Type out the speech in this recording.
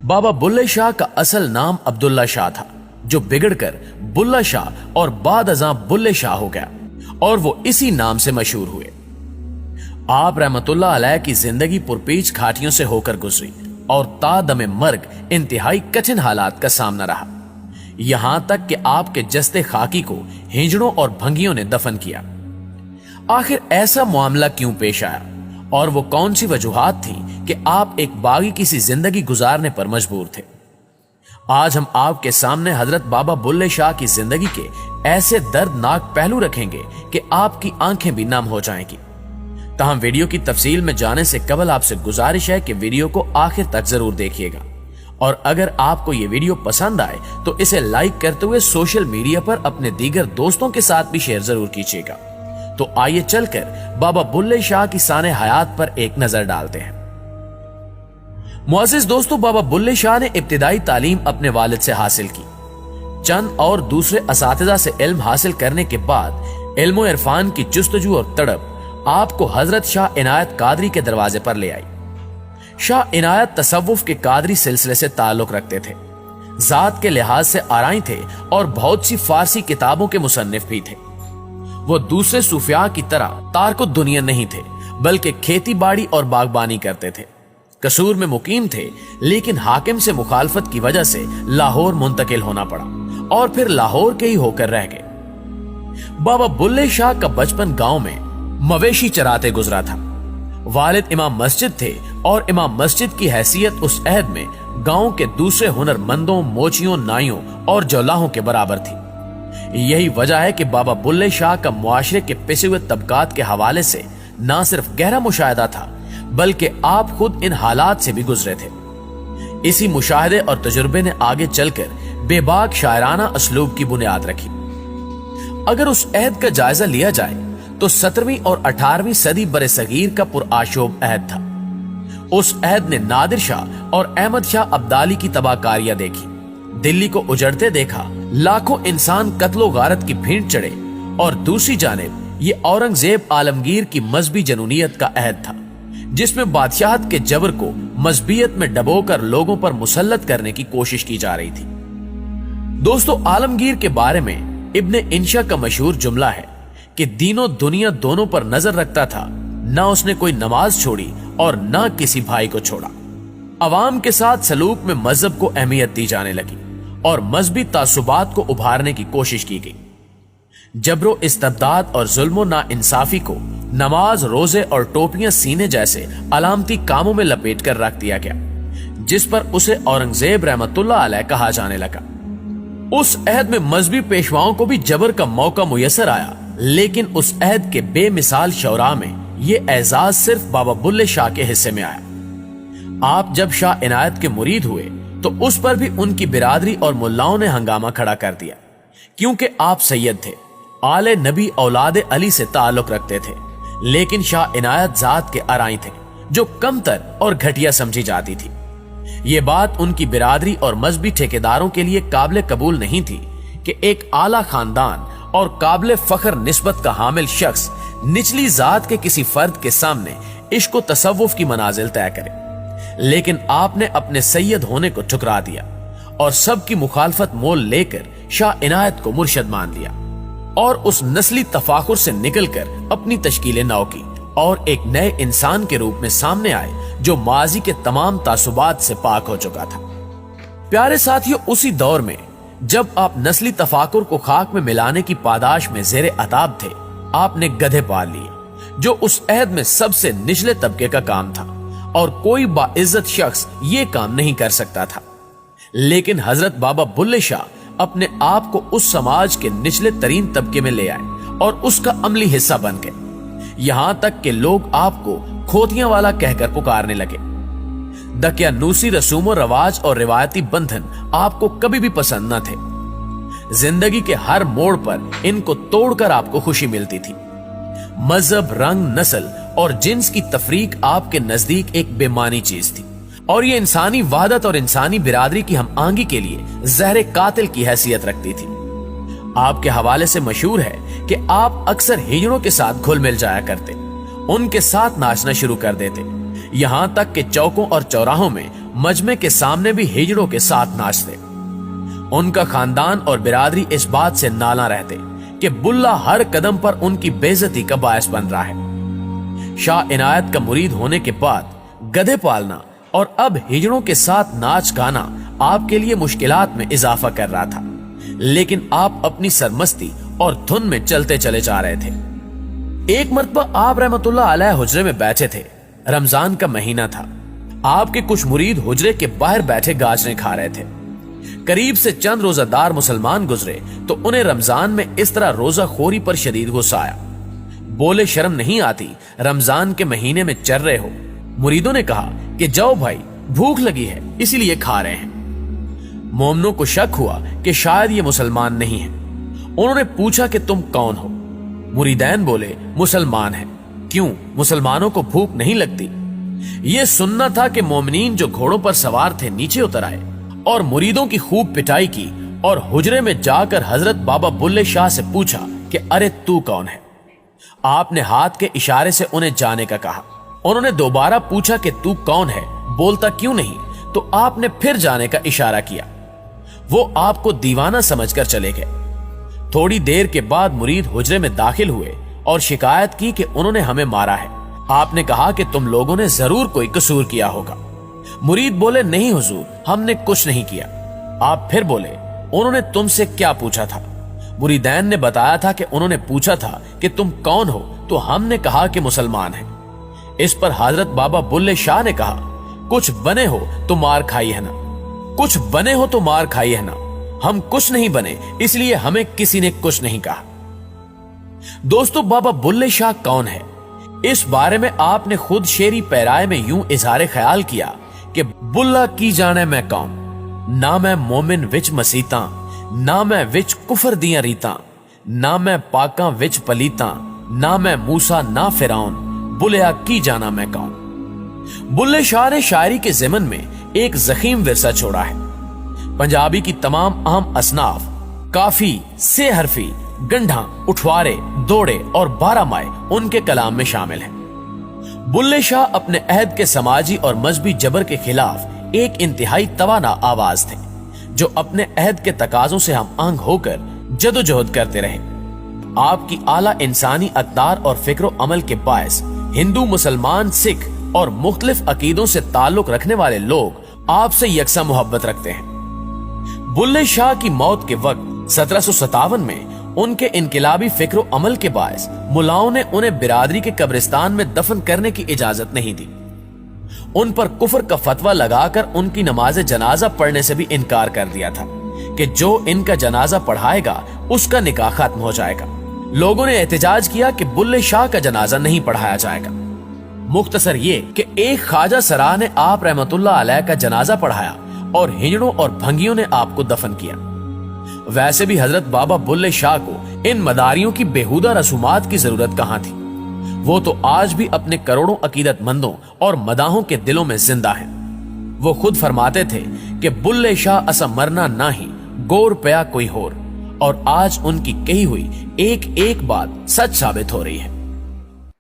बाबा बुल्ले शाह का असल नाम अब्दुल्ला शाह था, जो बिगड़कर बुल्ला शाह और बाद अज़ां बुल्ले शाह हो गया और वो इसी नाम से मशहूर हुए। आप रहमतुल्लाह अलैह की जिंदगी पुरपेच घाटियों से होकर गुजरी और तादमे मर्ग इंतहाई कठिन हालात का सामना रहा, यहां तक कि आपके जस्ते खाकी को हिजड़ों और भंगियों ने दफन किया। आखिर ऐसा मामला क्यों पेश आया और वो कौन सी वजूहात थी कि आप एक बागी किसी जिंदगी गुजारने पर मजबूर थे? आज हम आपके सामने हजरत बाबा बुल्ले शाह की जिंदगी के ऐसे दर्दनाक पहलू रखेंगे कि आपकी आंखें भी नम हो जाएंगी। तहम वीडियो की तफसील में जाने से कबल आपसे गुजारिश है कि वीडियो को आखिर तक जरूर देखिएगा, और अगर आपको ये वीडियो पसंद आए तो इसे लाइक करते हुए सोशल मीडिया पर अपने दीगर दोस्तों के साथ भी शेयर जरूर कीजिएगा। तो आइए चलकर बाबा बुल्ले शाह की साने हयात पर एक नजर डालते हैं। मुअज़्ज़िज़ दोस्तों, बाबा बुल्ले शाह ने इब्तिदाई तालीम अपने वालिद से हासिल की। चंद और दूसरे असातिज़ा से इल्म हासिल करने के बाद इल्म और इरफान की जुस्तजू और तड़प आपको हजरत शाह इनायत कादरी के दरवाजे पर ले आई। शाह इनायत तसव्वुफ के कादरी सिलसिले से ताल्लुक रखते थे, जात के लिहाज से आराई थे और बहुत सी फारसी किताबों के मुसन्निफ भी थे। वो दूसरे सूफिया की तरह तारकुद दुनिया नहीं थे, बल्कि खेती बाड़ी और बागबानी करते थे। कसूर में मुकीम थे, लेकिन हाकिम से मुखालफत की वजह से लाहौर मुंतकिल होना पड़ा और फिर लाहौर के ही होकर रह गए। बाबा बुल्ले शाह का बचपन गांव में मवेशी चराते गुजरा था। वालिद इमाम मस्जिद थे और इमाम मस्जिद की हैसियत उस अहद में गांव के दूसरे हुनरमंदों, मोचियों, नाइयों और जौलाहों के बराबर थी। यही वजह है कि बाबा बुल्ले शाह का मुआशरे के पिसे हुए तबकात के हवाले से न सिर्फ गहरा मुशाहिदा था, बल्कि आप खुद इन हालात से भी गुजरे थे। इसी मुशाहिदे और तजुर्बे ने आगे चलकर बेबाक शायराना असलूब की बुनियाद रखी। अगर उस अहद का जायजा लिया जाए तो 17वीं और 18वीं सदी बरे सगीर का पुरआशोब अहद था। उस अहद ने नादिर शाह और अहमद शाह अब्दाली की तबाहकारियां देखी, दिल्ली को उजड़ते देखा, लाखों इंसान कत्लो गारत की भीड़ चढ़े, और दूसरी जानिब ये औरंगजेब आलमगीर की मजहबी जनूनियत का अहद था, जिसमें बादशाहत के जबर को मजहबियत में डबोकर लोगों पर मुसल्लत करने की कोशिश की जा रही थी। दोस्तों, आलमगीर के बारे में इब्ने इंशा का मशहूर जुमला है कि दीनों दुनिया दोनों पर नजर रखता था, न उसने कोई नमाज छोड़ी और न किसी भाई को छोड़ा। अवाम के साथ सलूक में मजहब को अहमियत दी जाने लगी और मजहबी तासुबात को उभारने की कोशिश की गई। जबरो इस्तबदाद और जुल्मो ना इंसाफी को नमाज, रोजे और टोपियां सीने जैसे अलामती कामों में लपेट कर रख दिया गया, जिस पर उसे औरंगजेब रहमतुल्लाह अलैह कहा जाने लगा। उस अहद में मजहबी पेशवाओं को भी जबर का मौका मुयसर आया, लेकिन उस अहद के बेमिसाल शौरा में ये एजाज सिर्फ बाबा बुल्ले शाह के हिस्से में आया। आप जब शाह इनायत के मुरीद हुए तो उस पर भी उनकी बिरादरी और मुल्लाओं ने हंगामा खड़ा कर दिया, क्योंकि आप सैयद थे, आले नबी औलाद अली से ताल्लुक रखते थे, लेकिन शाह इनायत जात के अराई थे जो कमतर और घटिया समझी जाती थी। ये बात उनकी बिरादरी और मजहबी ठेकेदारों के लिए काबिल कबूल नहीं थी कि एक आला खानदान और काबिल फख्र निस्बत का हामिल शख्स निचली जात के किसी फर्द के सामने इश्क व तसव्वुफ की मनाजिल तय करे। लेकिन आपने अपने सैयद होने को ठुकरा दिया और सबकी मुखालफत मोल लेकर शाह इनायत को मुर्शद मान लिया और उस नस्ली तफाखुर से निकलकर अपनी तश्कील नौ की और एक नए इंसान के रूप में सामने आए, जो माजी के तमाम तासुबात से पाक हो चुका था। प्यारे साथियों, उसी दौर में जब आप नस्ली तफाकुर को खाक में मिलाने की पादाश में जेरे अताब थे, आपने गधे पाल लिए, जो उस अहद में सबसे निचले तबके का काम था और कोई बाइज्जत शख्स ये काम नहीं कर सकता था। लेकिन हजरत बाबा बुल्ले शाह अपने आप को उस समाज के निचले तरीन तबके में ले आए और उसका अमली हिस्सा बन गए, यहां तक कि लोग आपको खोतियां वाला कहकर पुकारने लगे। दकियानूसी रसूमो रवाज और रिवायती बंधन आपको कभी भी पसंद न थे। जिंदगी के हर मोड़ पर इनको तोड़कर आपको खुशी मिलती थी। मजहब, रंग, नस्ल और जिन्स की तफरीक आपके नजदीक एक बेमानी चीज थी और ये इंसानी वहदत और इंसानी बिरादरी की हम आंगी के लिए जहर कातिल की हैसियत रखती थी। आपके हवाले से मशहूर है कि आप अक्सर हिजड़ों के साथ घुल मिल जाया करते, उनके साथ नाचना शुरू कर देते, यहां तक कि चौकों और चौराहों में मजमे के सामने भी हिजड़ों के साथ नाचते। उनका खानदान और बिरादरी इस बात से नाला रहते कि बुल्ला हर कदम पर उनकी बेइज्जती का बायस बन रहा है। शाह इनायत का मुरीद होने के बाद गधे पालना और अब हिजड़ों के साथ नाच गाना आपके लिए मुश्किलात में इजाफा कर रहा था, लेकिन आप अपनी सरमस्ती और धुन में चलते चले जा रहे थे। एक मर्तबा आप रहमतुल्लाह अलैह हुजरे में बैठे थे। रमजान का महीना था। आपके कुछ मुरीद हुजरे के बाहर बैठे गाजरे खा रहे थे। करीब से चंद रोजादार मुसलमान गुजरे तो उन्हें रमजान में इस तरह रोजा खोरी पर शदीद गुस्सा आया। बोले, शर्म नहीं आती, रमजान के महीने में चल रहे हो। मुरीदों ने कहा कि जाओ भाई, भूख लगी है इसीलिए खा रहे हैं। मोमनों को शक हुआ कि शायद ये मुसलमान नहीं है। उन्होंने पूछा कि तुम कौन हो? मुरीदैन बोले, मुसलमान है। क्यों, मुसलमानों को भूख नहीं लगती? ये सुनना था कि मोमिनीन जो घोड़ों पर सवार थे नीचे उतर आए और मुरीदों की खूब पिटाई की और हुजरे में जाकर हजरत बाबा बुल्ले शाह से पूछा कि अरे तू कौन है? आपने हाथ के इशारे से उन्हें जाने का कहा। उन्होंने दोबारा पूछा कि तू कौन है, बोलता क्यों नहीं? तो आपने फिर जाने का इशारा किया। वो आपको दीवाना समझकर चले गए। थोड़ी देर के बाद मुरीद हुजरे में दाखिल हुए और शिकायत की कि उन्होंने हमें मारा है। आपने कहा कि तुम लोगों ने जरूर कोई कसूर किया होगा। मुरीद बोले, नहीं हुजूर, हमने कुछ नहीं किया। आप फिर बोले, उन्होंने तुमसे क्या पूछा था? मुरीदैन ने बताया था कि उन्होंने पूछा था कि तुम कौन हो, तो हमने कहा कि मुसलमान हैं। इस पर हजरत बाबा बुल्ले शाह ने कहा, कुछ बने हो तो मार खाई है ना, कुछ बने हो तो मार खाई है ना। हम कुछ नहीं बने, इसलिए हमें किसी ने कुछ नहीं कहा। दोस्तों, बाबा बुल्ले शाह कौन है? इस बारे में आपने खुद शेरी पैराए में यूं इजहार ख्याल किया कि बुल्ला की जाने मैं कौन, ना मैं मोमिन विच मसीता, ना मैं विच कुफर दियां रीता, ना मैं पाका विच पलीता, ना मैं मूसा ना फिरौन, बुलिया की जाना मैं कौन। बुल्ले शाह ने शायरी के ज़िमन में एक ज़ख़ीम विरसा छोड़ा है। पंजाबी की तमाम अहम असनाफ काफी, से हरफी, गंढा, उठवारे, दौड़े और बारहमाए उनके कलाम में शामिल हैं। बुल्ले शाह अपने अहद के समाजी और मजहबी जबर के खिलाफ एक इंतहाई तवाना आवाज थे, जो अपने अहद के तकाजों से हम आंग होकर जदोजहद करते रहे। आपकी आला इंसानी अक़दार और फिक्र अमल के बायस हिंदू, मुसलमान, सिख और मुख्तलिफ अकीदों से ताल्लुक रखने वाले लोग आपसे यकसा मोहब्बत रखते हैं। बुल्ले शाह की मौत के वक्त 1757 में उनके इनकिलाबी फिक्र अमल के बायस मुलाओं ने उन्हें बिरादरी के कब्रिस्तान में दफन करने की इजाजत नहीं दी। उन पर कुफर का फतवा लगाकर उनकी नमाज जनाजा पढ़ने से भी इनकार कर दिया था कि जो इनका जनाजा पढ़ाएगा उसका निकाह खत्म हो जाएगा। लोगों ने एहतजाज किया कि बुल्ले शाह का जनाजा नहीं पढ़ाया जाएगा। मुख्तसर ये कि एक ख्वाजा सराह ने आप रहमतुल्लाह अलैह का जनाजा पढ़ाया और हिजड़ों और भंगियों ने आपको दफन किया। वैसे भी हजरत बाबा बुल्ले शाह को इन मदारियों की बेहुदा रसूमात की जरूरत कहां थी। वो तो आज भी अपने करोड़ों अकीदतमंदों और मदाहों के दिलों में जिंदा हैं। वो खुद फरमाते थे कि बुल्ले शाह असा मरना ना ही गोर पया कोई होर, और आज उनकी कही हुई एक एक बात सच साबित हो रही है।